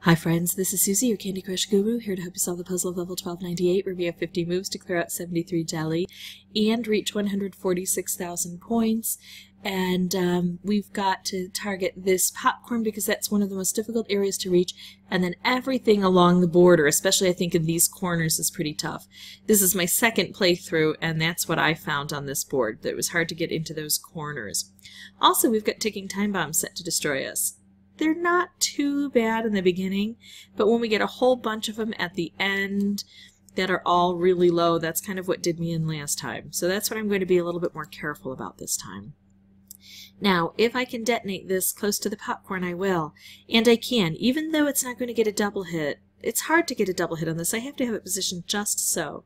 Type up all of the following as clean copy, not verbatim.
Hi friends, this is Susie, your Candy Crush Guru, here to help you solve the puzzle of level 1298, where we have 50 moves to clear out 73 jelly and reach 146,000 points. And we've got to target this popcorn because that's one of the most difficult areas to reach, and then everything along the border, especially I think in these corners, is pretty tough. This is my second playthrough, and that's what I found on this board, that it was hard to get into those corners. Also, we've got ticking time bombs set to destroy us. They're not too bad in the beginning, but when we get a whole bunch of them at the end that are all really low, that's kind of what did me in last time. So that's what I'm going to be a little bit more careful about this time. Now, if I can detonate this close to the popcorn, I will. And I can, even though it's not going to get a double hit. It's hard to get a double hit on this. I have to have it positioned just so.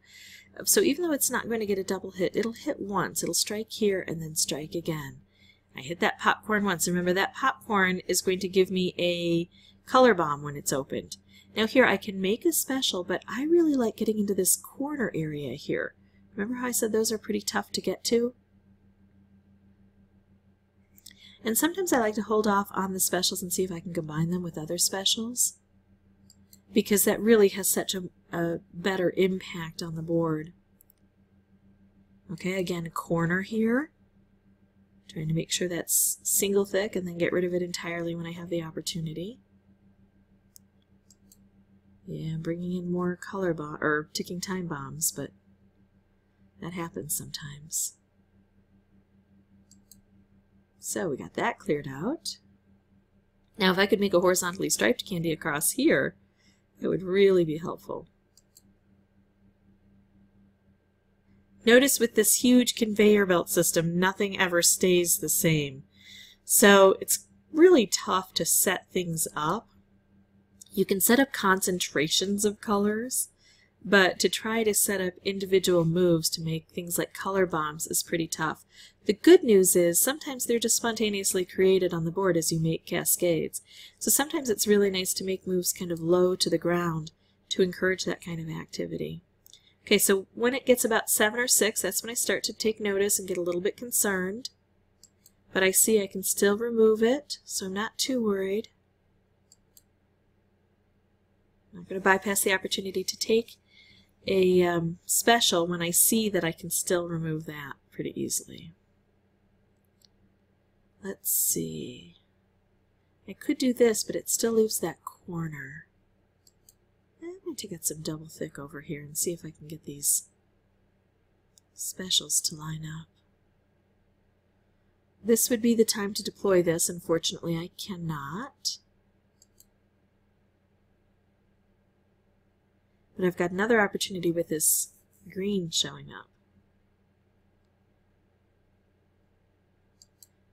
So even though it's not going to get a double hit, it'll hit once. It'll strike here and then strike again. I hit that popcorn once. Remember, that popcorn is going to give me a color bomb when it's opened. Now here I can make a special, but I really like getting into this corner area here. Remember how I said those are pretty tough to get to? And sometimes I like to hold off on the specials and see if I can combine them with other specials, because that really has such a better impact on the board. Okay, again, a corner here. Trying to make sure that's single thick and then get rid of it entirely when I have the opportunity. Yeah, I'm bringing in more color bomb or ticking time bombs, but that happens sometimes. So we got that cleared out. Now if I could make a horizontally striped candy across here, that would really be helpful. Notice with this huge conveyor belt system, nothing ever stays the same. So it's really tough to set things up. You can set up concentrations of colors, but to try to set up individual moves to make things like color bombs is pretty tough. The good news is sometimes they're just spontaneously created on the board as you make cascades. So sometimes it's really nice to make moves kind of low to the ground to encourage that kind of activity. Okay, so when it gets about 7 or 6, that's when I start to take notice and get a little bit concerned. But I see I can still remove it, so I'm not too worried. I'm going to bypass the opportunity to take a special when I see that I can still remove that pretty easily. Let's see. I could do this, but it still leaves that corner. I'm going to get some double thick over here and see if I can get these specials to line up. This would be the time to deploy this. Unfortunately, I cannot. But I've got another opportunity with this green showing up.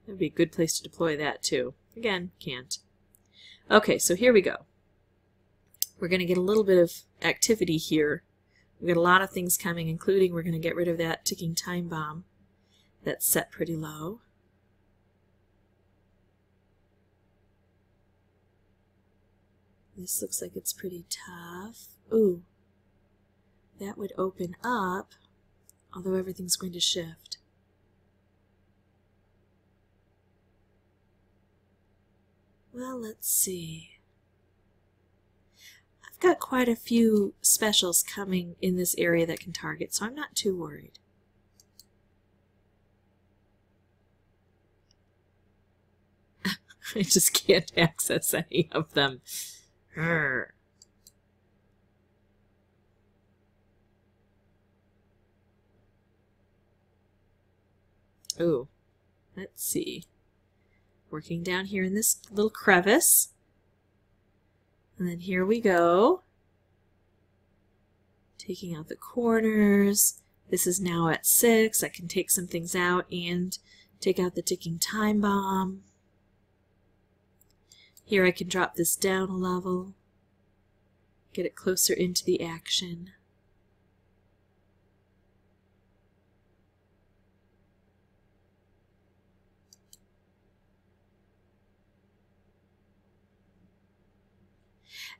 That would be a good place to deploy that too. Again, can't. Okay, so here we go. We're going to get a little bit of activity here. We've got a lot of things coming, including we're going to get rid of that ticking time bomb that's set pretty low. This looks like it's pretty tough. Ooh, that would open up, although everything's going to shift. Well, let's see. I've got quite a few specials coming in this area that can target, so I'm not too worried. I just can't access any of them. Urgh. Ooh, let's see. Working down here in this little crevice. And then here we go. Taking out the corners. This is now at 6. I can take some things out and take out the ticking time bomb. Here I can drop this down a level. Get it closer into the action.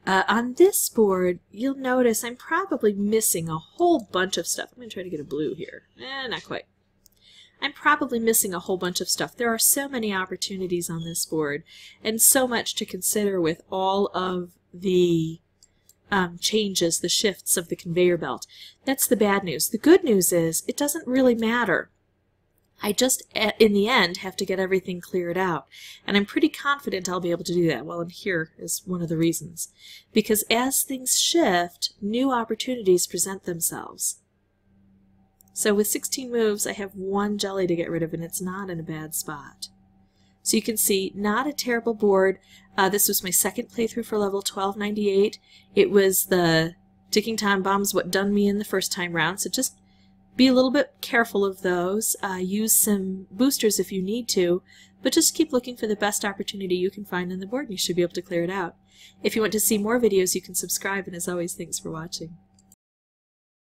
On this board, you'll notice I'm probably missing a whole bunch of stuff. I'm going to try to get a blue here. Not quite. I'm probably missing a whole bunch of stuff. There are so many opportunities on this board and so much to consider with all of the changes, the shifts of the conveyor belt. That's the bad news. The good news is it doesn't really matter. I just, in the end, have to get everything cleared out. And I'm pretty confident I'll be able to do that. Well, and here is one of the reasons. Because as things shift, new opportunities present themselves. So with 16 moves, I have one jelly to get rid of, and it's not in a bad spot. So you can see, not a terrible board. This was my second playthrough for level 1298. It was the ticking time bombs what done me in the first time round, so just be a little bit careful of those. Use some boosters if you need to, but just keep looking for the best opportunity you can find on the board and you should be able to clear it out. If you want to see more videos, you can subscribe, and as always, thanks for watching.